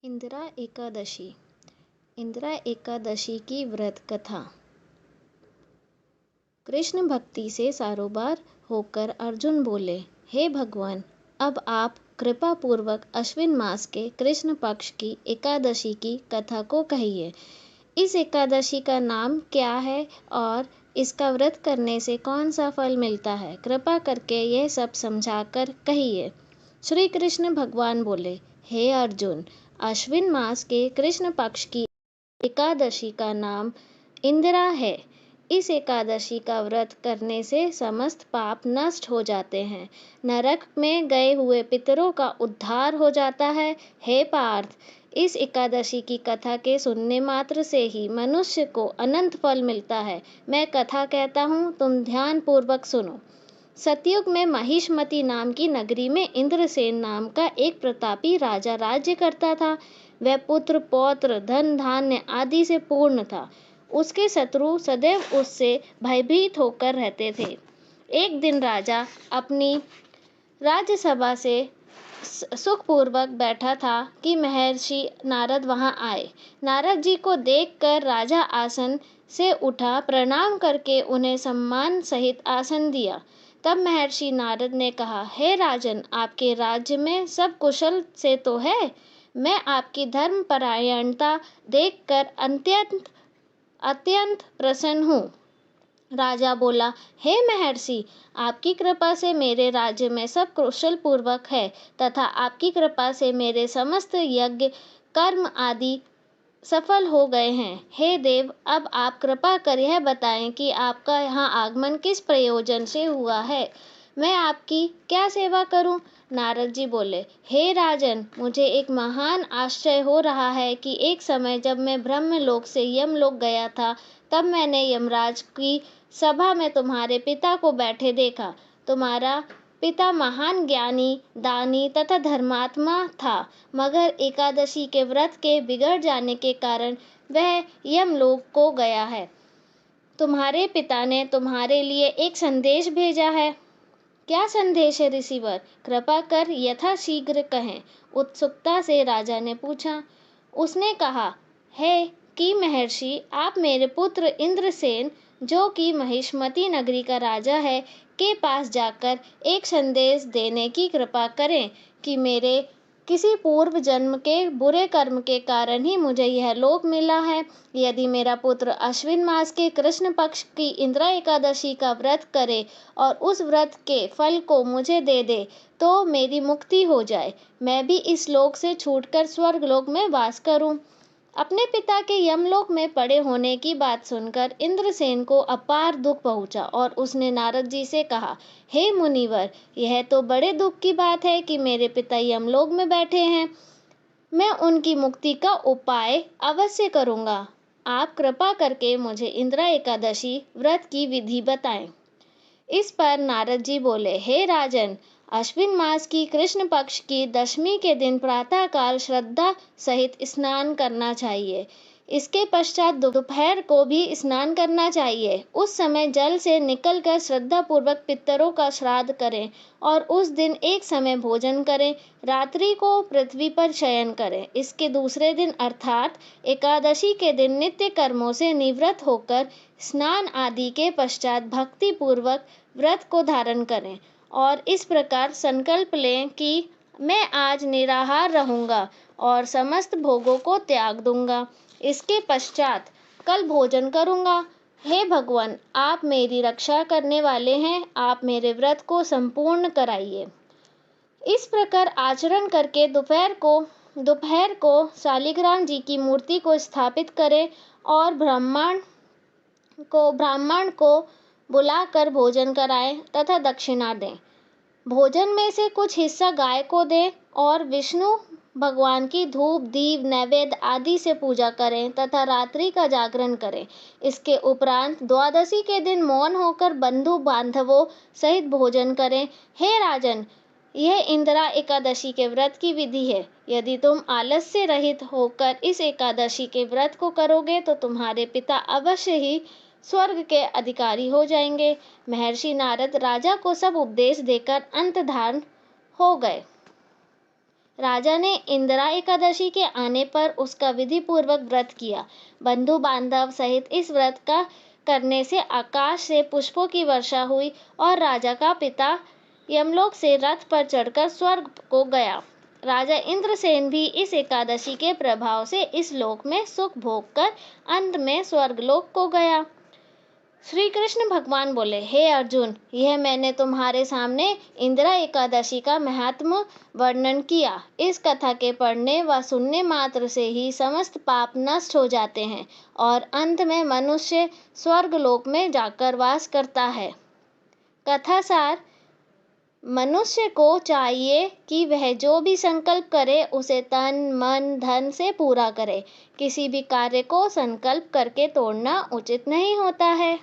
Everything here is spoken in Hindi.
इंदिरा एकादशी। इंदिरा एकादशी की व्रत कथा। कृष्ण भक्ति से सारोबार होकर अर्जुन बोले, हे भगवान, अब आप कृपा पूर्वक अश्विन मास के कृष्ण पक्ष की एकादशी की कथा को कहिए। इस एकादशी का नाम क्या है और इसका व्रत करने से कौन सा फल मिलता है? कृपा करके यह सब समझाकर कहिए। श्री कृष्ण भगवान बोले, हे अर्जुन, अश्विन मास के कृष्ण पक्ष की एकादशी का नाम इंदिरा है। इस एकादशी का व्रत करने से समस्त पाप नष्ट हो जाते हैं, नरक में गए हुए पितरों का उद्धार हो जाता है। हे पार्थ, इस एकादशी की कथा के सुनने मात्र से ही मनुष्य को अनंत फल मिलता है। मैं कथा कहता हूँ, तुम ध्यान पूर्वक सुनो। सतयुग में महिष्मति नाम की नगरी में इंद्रसेन नाम का एक प्रतापी राजा राज्य करता था। वह पुत्र पौत्र धन धान्य आदि से पूर्ण था। उसके शत्रु सदैव उससे भयभीत होकर रहते थे। एक दिन राजा अपनी राज्यसभा से सुखपूर्वक बैठा था कि महर्षि नारद वहां आए। नारद जी को देखकर राजा आसन से उठा, प्रणाम करके उन्हें सम्मान सहित आसन दिया। तब महर्षि नारद ने कहा, हे राजन, आपके राज्य में सब कुशल से तो है? मैं आपकी धर्मपरायणता देखकर अत्यंत प्रसन्न हूँ। राजा बोला, हे महर्षि, आपकी कृपा से मेरे राज्य में सब कुशल पूर्वक है तथा आपकी कृपा से मेरे समस्त यज्ञ कर्म आदि सफल हो गए हैं। हे देव, अब आप कृपा कर यह बताएं कि आपका यहाँ आगमन किस प्रयोजन से हुआ है? मैं आपकी क्या सेवा करूं? नारद जी बोले, हे राजन, मुझे एक महान आश्चर्य हो रहा है कि एक समय जब मैं ब्रह्मलोक से यमलोक गया था, तब मैंने यमराज की सभा में तुम्हारे पिता को बैठे देखा। तुम्हारा पिता महान ज्ञानी, दानी तथा धर्मात्मा था, मगर एकादशी के व्रत के बिगड़ जाने के कारण वह यमलोक को गया है। तुम्हारे पिता ने तुम्हारे लिए एक संदेश भेजा है। क्या संदेश है ऋषिवर? कृपा कर यथाशीघ्र कहें। उत्सुकता से राजा ने पूछा। उसने कहा है कि महर्षि, आप मेरे पुत्र इंद्रसेन, जो कि महिष्मति नगरी का राजा है, के पास जाकर एक संदेश देने की कृपा करें कि मेरे किसी पूर्व जन्म के बुरे कर्म के कारण ही मुझे यह लोक मिला है। यदि मेरा पुत्र अश्विन मास के कृष्ण पक्ष की इंदिरा एकादशी का व्रत करे और उस व्रत के फल को मुझे दे दे, तो मेरी मुक्ति हो जाए, मैं भी इस लोक से छूटकर स्वर्ग लोक में वास करूं। अपने पिता के यमलोक में पड़े होने की बात सुनकर इंद्रसेन को अपार दुख पहुंचा और उसने नारद जी से कहा, हे मुनिवर, यह तो बड़े दुख की बात है कि मेरे पिता यमलोक में बैठे हैं। मैं उनकी मुक्ति का उपाय अवश्य करूंगा। आप कृपा करके मुझे इंदिरा एकादशी व्रत की विधि बताएं। इस पर नारद जी बोले, हे राजन, अश्विन मास की कृष्ण पक्ष की दशमी के दिन प्रातः काल श्रद्धा सहित स्नान करना चाहिए। इसके पश्चात दोपहर को भी स्नान करना चाहिए। उस समय जल से निकलकर श्रद्धा पूर्वक पितरों का श्राद्ध करें और उस दिन एक समय भोजन करें। रात्रि को पृथ्वी पर शयन करें। इसके दूसरे दिन अर्थात एकादशी के दिन नित्य कर्मों से निवृत्त होकर स्नान आदि के पश्चात भक्ति पूर्वक व्रत को धारण करें और इस प्रकार संकल्प लें कि मैं आज निराहार रहूंगा और समस्त भोगों को त्याग दूंगा। इसके पश्चात कल भोजन करूंगा। हे भगवान, आप मेरी रक्षा करने वाले हैं, आप मेरे व्रत को संपूर्ण कराइए। इस प्रकार आचरण करके दोपहर को शालिग्राम जी की मूर्ति को स्थापित करें और ब्राह्मण को बुलाकर भोजन कराएं तथा दक्षिणा दें। भोजन में से कुछ हिस्सा गाय को दें और विष्णु भगवान की धूप दीप नैवेद्य आदि से पूजा करें तथा रात्रि का जागरण करें। इसके उपरांत द्वादशी के दिन मौन होकर बंधु बांधवों सहित भोजन करें। हे राजन, यह इंदिरा एकादशी के व्रत की विधि है। यदि तुम आलस्य रहित होकर इस एकादशी के व्रत को करोगे तो तुम्हारे पिता अवश्य ही स्वर्ग के अधिकारी हो जाएंगे। महर्षि नारद राजा को सब उपदेश देकर अंतर्धान हो गए। राजा ने इंदिरा एकादशी के आने पर उसका विधि पूर्वक व्रत किया। बंधु बांधव सहित इस व्रत का करने से आकाश से पुष्पों की वर्षा हुई और राजा का पिता यमलोक से रथ पर चढ़कर स्वर्ग को गया। राजा इंद्रसेन भी इस एकादशी के प्रभाव से इस लोक में सुख भोग कर अंत में स्वर्गलोक को गया। श्री कृष्ण भगवान बोले, हे अर्जुन, यह मैंने तुम्हारे सामने इंदिरा एकादशी का महात्म्य वर्णन किया। इस कथा के पढ़ने व सुनने मात्र से ही समस्त पाप नष्ट हो जाते हैं और अंत में मनुष्य स्वर्गलोक में जाकर वास करता है। कथा सार: मनुष्य को चाहिए कि वह जो भी संकल्प करे उसे तन मन धन से पूरा करे। किसी भी कार्य को संकल्प करके तोड़ना उचित नहीं होता है।